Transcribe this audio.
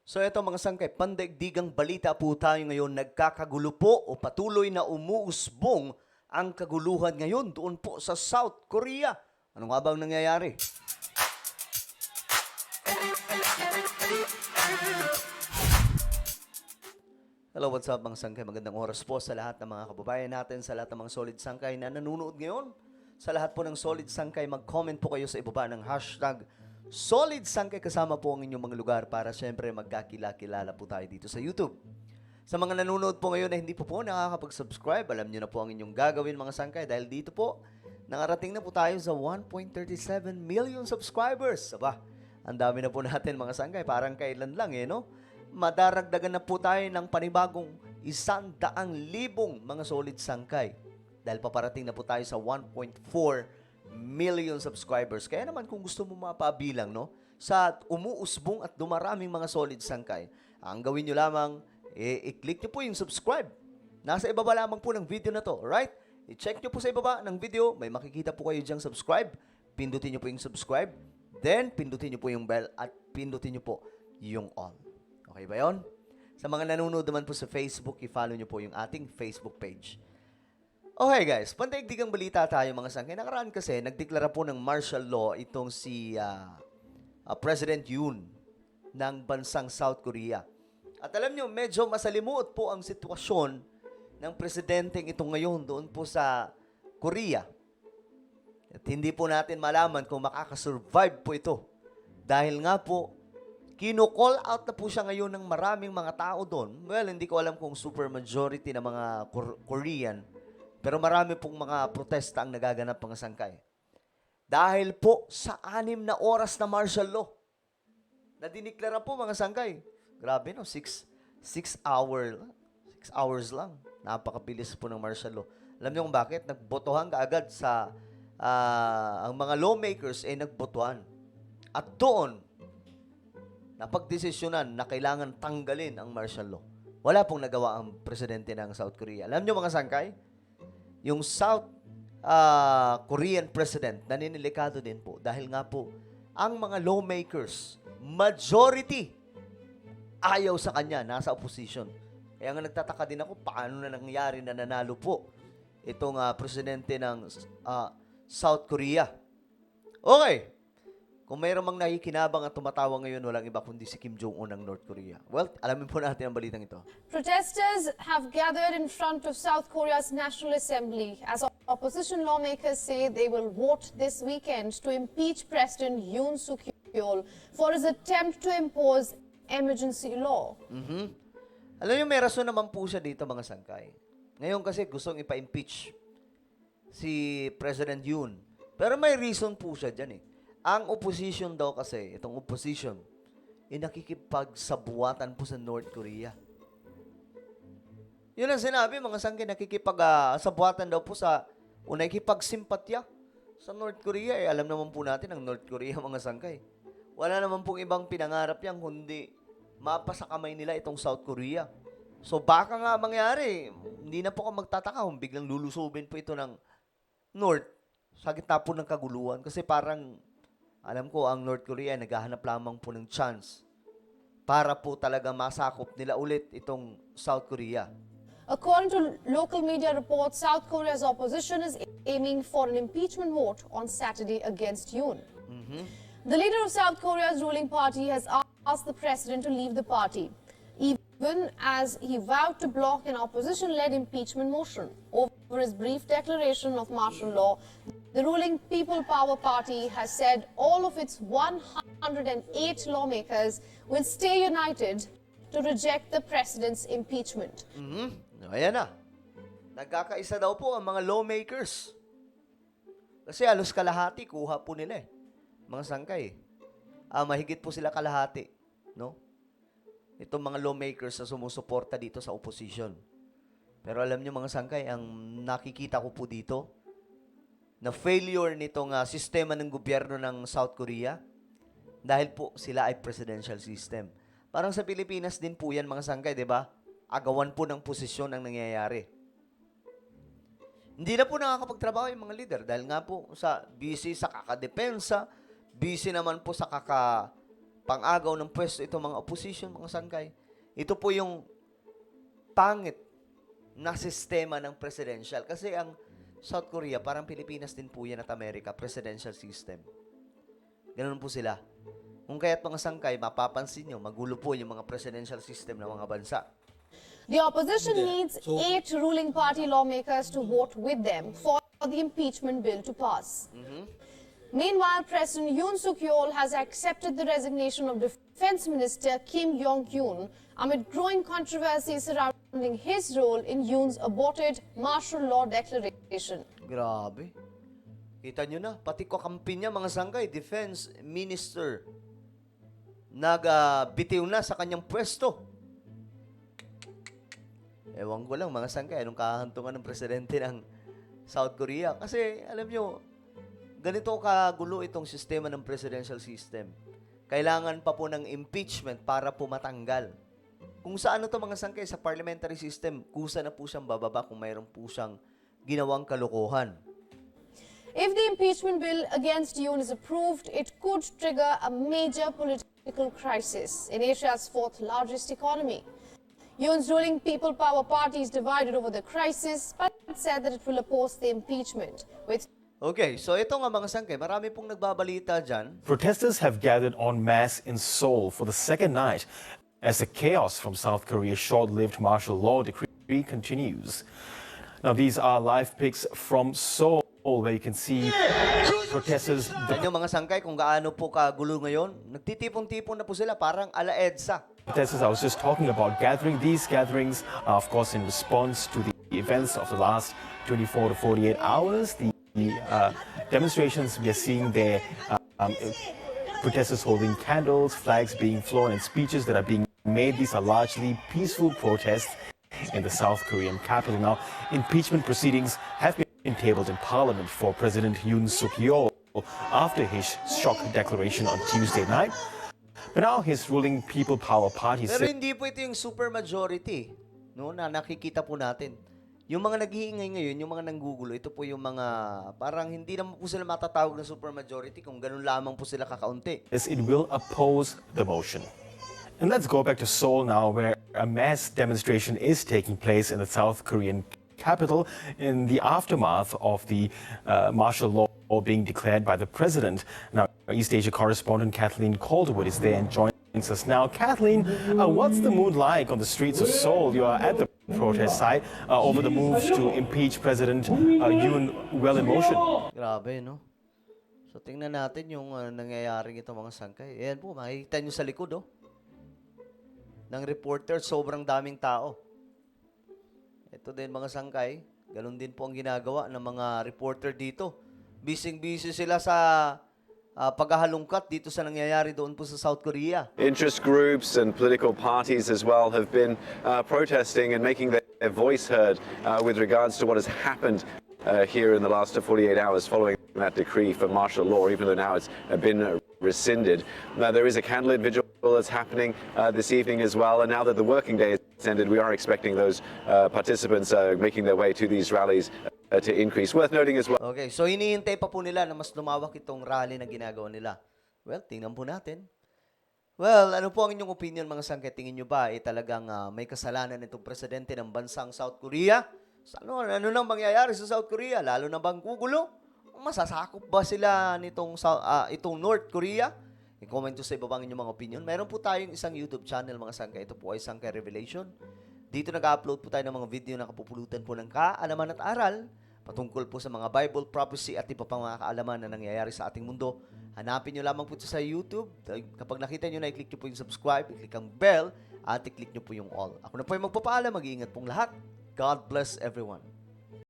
So ito mga sangkay, pandaigdigang balita po tayo ngayon, nagkakagulo po o patuloy na umuusbong ang kaguluhan ngayon doon po sa South Korea. Ano nga bang nangyayari? Hello, what's up mga sangkay? Magandang oras po sa lahat ng mga kababayan natin, sa lahat ng mga solid sangkay na nanonood ngayon. Sa lahat po ng solid sangkay, mag-comment po kayo sa ibaba ng hashtag Solid Sangkay, kasama po ang inyong mga lugar para syempre magkakilala po tayo dito sa YouTube. Sa mga nanonood po ngayon na hindi po nakakapag-subscribe, alam nyo na po ang inyong gagawin mga sangkay dahil dito po, nakarating na po tayo sa 1.37 million subscribers. Aba, ang dami na po natin mga sangkay, parang kailan lang no? Madaragdagan na po tayo ng panibagong 100,000 mga solid sangkay. Dahil paparating na po tayo sa 1.4 million subscribers. Kaya naman kung gusto mo mapabilang sa umuusbong at dumaraming mga solid sangkay, ang gawin nyo lamang, i-click nyo po yung subscribe. Nasa ibaba lamang po ng video na to, right? I-check nyo po sa ibaba ng video, may makikita po kayo diyang subscribe. Pindutin nyo po yung subscribe, then pindutin nyo po yung bell at pindutin nyo po yung all. Okay ba yun? Sa mga nanonood naman po sa Facebook, i-follow nyo po yung ating Facebook page. Okay guys, pandaigdigang balita tayo mga sangkay. Nakaraan kasi, nagdeklara po ng martial law itong si President Yoon ng bansang South Korea. At alam nyo, medyo masalimuot po ang sitwasyon ng presidenteng ito ngayon doon po sa Korea. At hindi po natin malaman kung makakasurvive po ito. Dahil nga po, kino-call out na po siya ngayon ng maraming mga tao doon. Well, hindi ko alam kung super majority na mga Korean, pero marami pong mga protesta ang nagaganap mga sangkay. Dahil po sa 6 na oras na martial law, na diniklara po mga sangkay. Grabe 6 hours lang. Napakabilis po ng martial law. Alam niyo kung bakit? Nagbotohan kaagad sa, ang mga lawmakers ay nagbotohan. At doon, napagdesisyonan na kailangan tanggalin ang martial law. Wala pong nagawa ang presidente ng South Korea. Alam niyo mga sangkay, yung South Korean president, naninilikado din po dahil nga po, ang mga lawmakers, majority, ayaw sa kanya, nasa opposition. Kaya nga nagtataka din ako, paano na nangyari na nanalo po itong presidente ng South Korea. Okay. Kung mayroon mang nakikinabang at tumatawa ngayon, walang iba kundi si Kim Jong-un ng North Korea. Well, alamin po natin ang balitang ito. Protesters have gathered in front of South Korea's National Assembly as opposition lawmakers say they will vote this weekend to impeach President Yoon Suk-yeol for his attempt to impose emergency law. Alam niyo, may rason naman po siya dito mga sangkay. Ngayon kasi gustong ipa-impeach si President Yoon. Pero may reason po siya dyan Ang opposition daw kasi, itong opposition, nakikipagsabuatan po sa North Korea. Yun ang sinabi, mga sangkay, nakikipagsabuatan daw po o nakikipagsimpatya sa North Korea. Alam naman po natin ang North Korea, mga sangkay. Wala naman pong ibang pinangarap yan, kundi mapasa kamay nila itong South Korea. So baka nga mangyari, hindi na po ako magtataka kung biglang lulusubin po ito ng North sa gitna po ng kaguluhan. Kasi parang, alam ko, ang North Korea naghahanap lamang po ng chance para po talaga masakop nila ulit itong South Korea. According to local media reports, South Korea's opposition is aiming for an impeachment vote on Saturday against Yoon. The leader of South Korea's ruling party has asked the president to leave the party, even as he vowed to block an opposition-led impeachment motion. Over his brief declaration of martial law, the ruling People Power Party has said all of its 108 lawmakers will stay united to reject the president's impeachment. Ayan na. Nagkakaisa daw po ang mga lawmakers. Kasi halos kalahati, kuha po nila mga sangkay. Mahigit po sila kalahati. Itong mga lawmakers na sumusuporta dito sa opposition. Pero alam niyo mga sangkay, ang nakikita ko po dito, na failure nitong sistema ng gobyerno ng South Korea dahil po sila ay presidential system. Parang sa Pilipinas din po yan mga sangkay, di ba? Agawan po ng posisyon ang nangyayari. Hindi na po nakakapagtrabaho yung mga leader dahil nga po busy sa kakadepensa, busy naman po sa pang-agaw ng pwesto itong mga opposition, mga sangkay. Ito po yung pangit na sistema ng presidential. Kasi ang South Korea, parang Pilipinas din po yan at Amerika, presidential system. Ganun po sila. Kung kaya't mga sangkay, mapapansin nyo, magulo po yung mga presidential system ng mga bansa. The opposition needs 8 ruling party lawmakers to vote with them for the impeachment bill to pass. Meanwhile, President Yoon Suk-yeol has accepted the resignation of Defense Minister Kim Yong-kyun amid growing controversy surrounding his role in Yoon's aborted martial law declaration. Grabe. Kita nyo na, pati kakampi niya, mga sangkay, Defense Minister, nagbitiw na sa kanyang pwesto. Ewan ko lang, mga sangkay, anong kahantungan ng presidente ng South Korea? Kasi, alam nyo, ganito kagulo itong sistema ng presidential system. Kailangan pa po ng impeachment para po matanggal. Kung sa ano to mga sangkay, sa parliamentary system, kusa na po siyang bababa kung mayroon po siyang ginawang kalokohan. If the impeachment bill against Yoon is approved, it could trigger a major political crisis in Asia's fourth largest economy. Yoon's ruling People Power Party is divided over the crisis, but said that it will oppose the impeachment. Okay, so ito nga mga sangkay, marami pong nagbabalita dyan. Protesters have gathered en masse in Seoul for the second night as the chaos from South Korea's short-lived martial law decree continues. Now, these are live pics from Seoul, where you can see protesters. Yan yung mga sangkay, kung gaano po kagulo ngayon, nagtitipon-tipon na po sila, parang ala EDSA. Protesters I was just talking about these gatherings are of course in response to the events of the last 24 to 48 hours. The demonstrations we are seeing there, protesters holding candles, flags being flown, and speeches that are being made. These are largely peaceful protests in the South Korean capital. Now, impeachment proceedings have been tabled in Parliament for President Yoon Suk-yeol after his shock declaration on Tuesday night. But now his ruling People Power Party Pero says hindi po ito yung super majority, no, na nakikita po natin. Yung mga naghiingay ngayon, yung mga nanggugulo, ito po yung mga parang hindi naman po sila matatawag na super majority kung ganun lamang po sila kakaunti. it will oppose the motion. And let's go back to Seoul now, where a mass demonstration is taking place in the South Korean capital in the aftermath of the martial law being declared by the president. Now, East Asia correspondent Kathleen Calderwood is there and joins us now. Kathleen, what's the mood like on the streets of Seoul? You are at the protest site over the moves to impeach President Yoon well in motion. Grabe, no? So, tingnan natin yung nangyayaring ito mga sangkay. Ayan po, makikita nyo sa likod, oh. Ng reporter, sobrang daming tao. Ito din mga sangkay, ganun din po ang ginagawa ng mga reporter dito. Bising-busy sila sa paghahalungkat dito sa nangyayari doon po sa South Korea. Interest groups and political parties as well have been protesting and making their voice heard with regards to what has happened here in the last 48 hours following that decree for martial law, even though now it's been rescinded. Now, there is a candlelit vigil that's happening this evening as well, and now that the working day has ended, we are expecting those participants making their way to these rallies to increase. Worth noting as well. Okay, so hinihintay pa po nila na mas lumawak itong rally na ginagawa nila. Well, tingnan po natin. Well, ano po ang inyong opinion mga sangkay? Tingin nyo ba talagang may kasalanan itong presidente ng bansang South Korea? Ano nang mangyayari sa South Korea? Lalo na bang gugulo? Masasakop ba sila nitong itong North Korea? I-comment nyo sa ibaba ang inyong mga opinion. Meron po tayong isang YouTube channel mga sangkay. Ito po ay Sangkay Revelation. Dito nag-upload po tayo ng mga video na kapupulutan po ng kaalaman at aral patungkol po sa mga Bible prophecy at iba pang mga kaalaman na nangyayari sa ating mundo. Hanapin nyo lamang po ito sa YouTube. Kapag nakita nyo na, i-click nyo po yung subscribe, i-click ang bell, at i-click nyo po yung all. Ako na po yung magpapaalam. Mag-iingat pong lahat. God bless everyone.